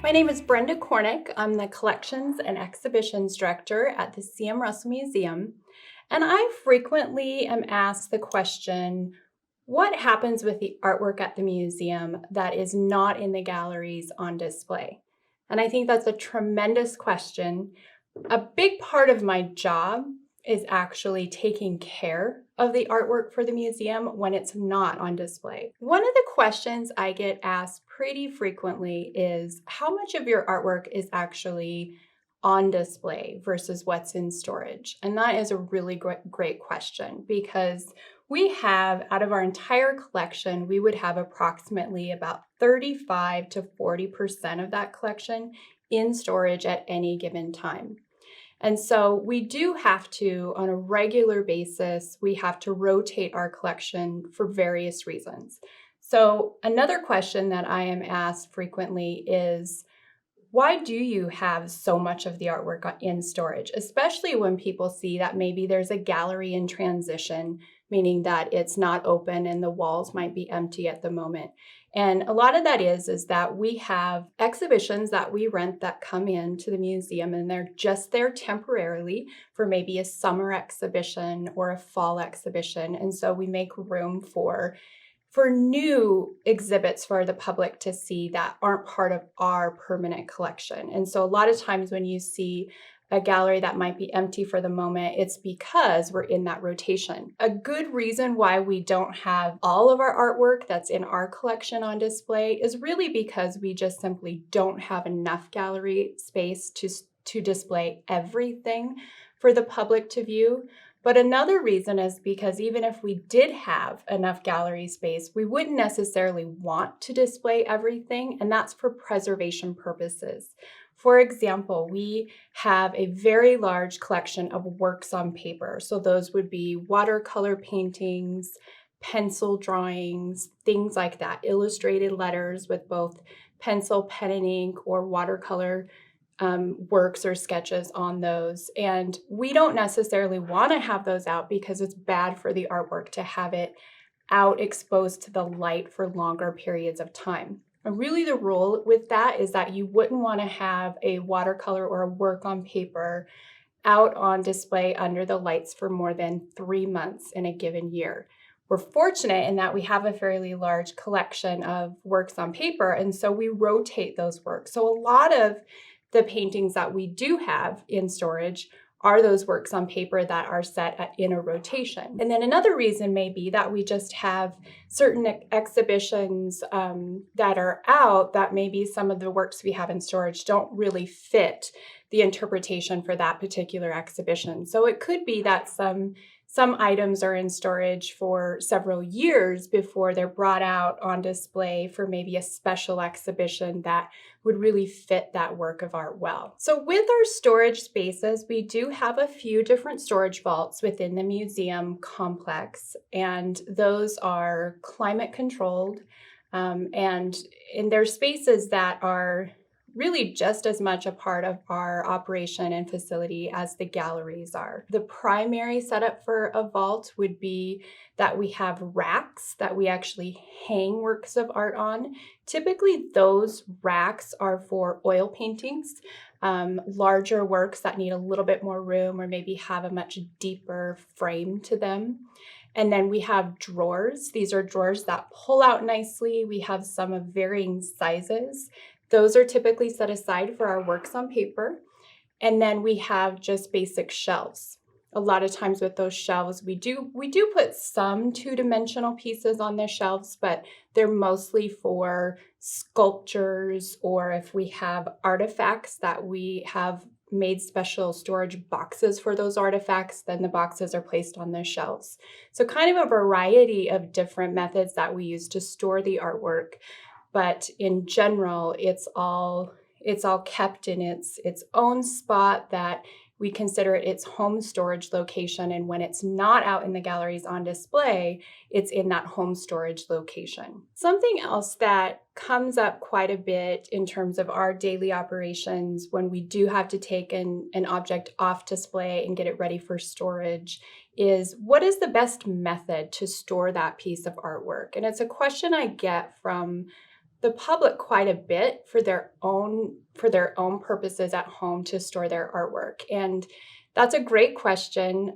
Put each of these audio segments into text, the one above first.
My name is Brenda Kornick. I'm the Collections and Exhibitions Director at the C.M. Russell Museum, and I frequently am asked the question, what happens with the artwork at the museum that is not in the galleries on display? And I think that's a tremendous question. A big part of my job is actually taking care of the artwork for the museum when it's not on display. One of the questions I get asked pretty frequently is how much of your artwork is actually on display versus what's in storage? And that is a really great question because we have, out of our entire collection, we would have approximately about 35 to 40% of that collection in storage at any given time. And so we do have to, on a regular basis, we have to rotate our collection for various reasons. So another question that I am asked frequently is, why do you have so much of the artwork in storage, especially when people see that maybe there's a gallery in transition, meaning that it's not open and the walls might be empty at the moment. And a lot of that is that we have exhibitions that we rent that come into the museum and they're just there temporarily for maybe a summer exhibition or a fall exhibition. And so we make room for new exhibits for the public to see that aren't part of our permanent collection. And so a lot of times when you see a gallery that might be empty for the moment, it's because we're in that rotation. A good reason why we don't have all of our artwork that's in our collection on display is really because we just simply don't have enough gallery space to display everything for the public to view. But another reason is because even if we did have enough gallery space, we wouldn't necessarily want to display everything, and that's for preservation purposes. For example, we have a very large collection of works on paper. So those would be watercolor paintings, pencil drawings, things like that, illustrated letters with both pencil, pen and ink, or watercolor works or sketches on those. And we don't necessarily want to have those out because it's bad for the artwork to have it out exposed to the light for longer periods of time. And really the rule with that is that you wouldn't want to have a watercolor or a work on paper out on display under the lights for more than 3 months in a given year. We're fortunate in that we have a fairly large collection of works on paper, and so we rotate those works. So a lot of the paintings that we do have in storage are those works on paper that are set in a rotation. And then another reason may be that we just have certain exhibitions that are out that maybe some of the works we have in storage don't really fit the interpretation for that particular exhibition. So it could be that some items are in storage for several years before they're brought out on display for maybe a special exhibition that would really fit that work of art well. So with our storage spaces, we do have a few different storage vaults within the museum complex, and those are climate controlled, and they're spaces that are really just as much a part of our operation and facility as the galleries are. The primary setup for a vault would be that we have racks that we actually hang works of art on. Typically, those racks are for oil paintings, larger works that need a little bit more room or maybe have a much deeper frame to them. And then we have drawers. These are drawers that pull out nicely. We have some of varying sizes. Those are typically set aside for our works on paper. And then we have just basic shelves. A lot of times with those shelves, we do put some two-dimensional pieces on the shelves, but they're mostly for sculptures, or if we have artifacts that we have made special storage boxes for those artifacts, then the boxes are placed on the shelves. So kind of a variety of different methods that we use to store the artwork. But in general, it's all kept in its own spot that we consider it its home storage location. And when it's not out in the galleries on display, it's in that home storage location. Something else that comes up quite a bit in terms of our daily operations when we do have to take an object off display and get it ready for storage is, what is the best method to store that piece of artwork? And it's a question I get from the public quite a bit for their own purposes at home to store their artwork? And that's a great question.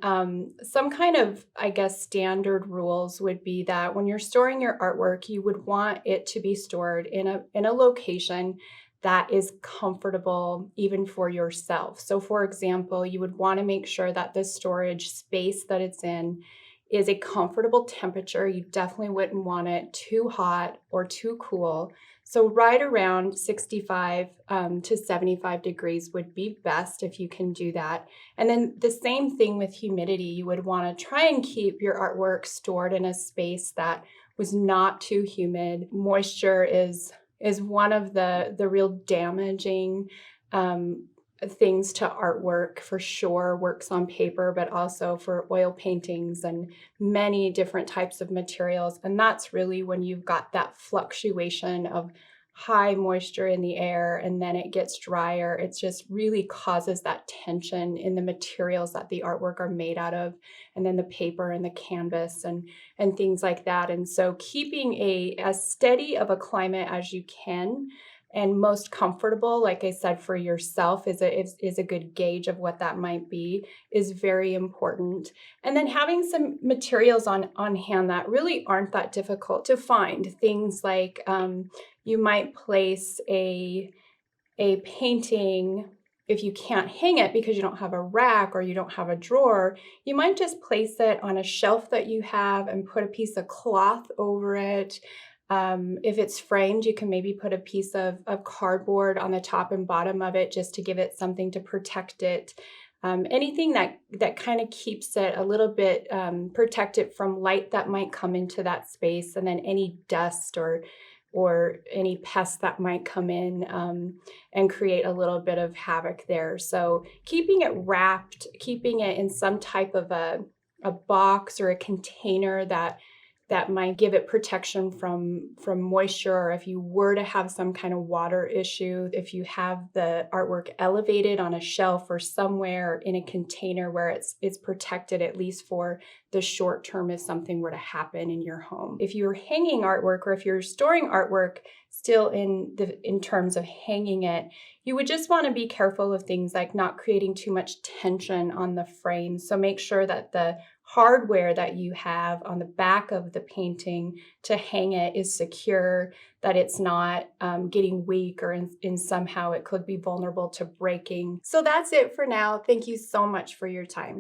Some kind of, I guess, standard rules would be that when you're storing your artwork, you would want it to be stored in a location that is comfortable even for yourself. So, for example, you would want to make sure that the storage space that it's in is a comfortable temperature. You definitely wouldn't want it too hot or too cool. So, right around 65 to 75 degrees would be best if you can do that. And then the same thing with humidity. You would want to try and keep your artwork stored in a space that was not too humid. Moisture is one of the real damaging things to artwork for sure, works on paper, but also for oil paintings and many different types of materials. And that's really when you've got that fluctuation of high moisture in the air and then it gets drier. It just really causes that tension in the materials that the artwork are made out of, and then the paper and the canvas and things like that. And so keeping as steady of a climate as you can and most comfortable, like I said, for yourself is a good gauge of what that might be, is very important. And then having some materials on hand that really aren't that difficult to find. Things like you might place a painting. If you can't hang it because you don't have a rack or you don't have a drawer, you might just place it on a shelf that you have and put a piece of cloth over it. If it's framed, you can maybe put a piece of cardboard on the top and bottom of it just to give it something to protect it. Anything that kind of keeps it a little bit protected from light that might come into that space, and then any dust or any pests that might come in and create a little bit of havoc there. So keeping it wrapped, keeping it in some type of a box or a container that might give it protection from moisture, or if you were to have some kind of water issue, if you have the artwork elevated on a shelf or somewhere in a container where it's protected at least for the short term if something were to happen in your home. If you're hanging artwork or if you're storing artwork still in terms of hanging it, you would just want to be careful of things like not creating too much tension on the frame. So make sure that the hardware that you have on the back of the painting to hang it is secure, that it's not getting weak or in somehow it could be vulnerable to breaking. So that's it for now. Thank you so much for your time.